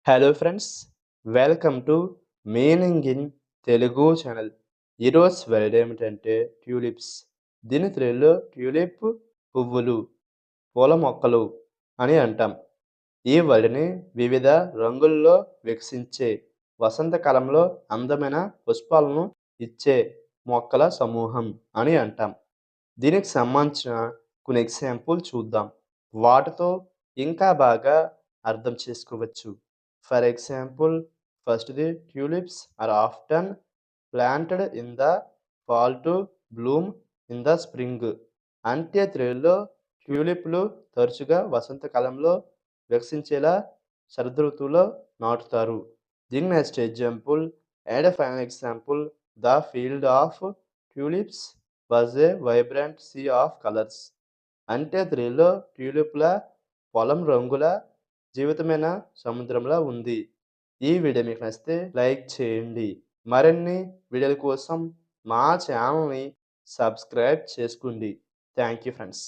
Hello friends, welcome to meaning in Telugu channel. ఈరోజు word ఏమిటంటే tulips. దీని తెలుగులో ట్యూలిప్ పువ్వులు, పూల మొక్కలు అని అంటాం. ఈ వర్డ్ని వివిధ రంగుల్లో వికసించే వసంతకాలంలో అందమైన పుష్పాలను ఇచ్చే మొక్కల సమూహం అని అంటాం. దీనికి సంబంధించిన కొన్ని ఎగ్జాంపుల్ చూద్దాం. వాటితో ఇంకా బాగా అర్థం చేసుకోవచ్చు. ఫర్ ఎగ్జాంపుల్, ఫస్ట్‌ది tulips are often planted in the fall to bloom in the spring. అంటే తెలుగులో ట్యూలిప్‌లు తరచుగా వసంతకాలంలో వికసించేలా శరదృతువులో నాటుతారు. దీని next example, and final example, the field of tulips was a vibrant sea of colours. అంటే తెలుగులో ట్యూలిప్‌ల పొలం రంగుల జీవితమైన సముద్రంలా ఉంది. ఈ వీడియో మీకు నచ్చితే లైక్ చేయండి. మరిన్ని వీడియోల కోసం మా ఛానల్‌ని సబ్స్క్రైబ్ చేసుకోండి. Thank you friends.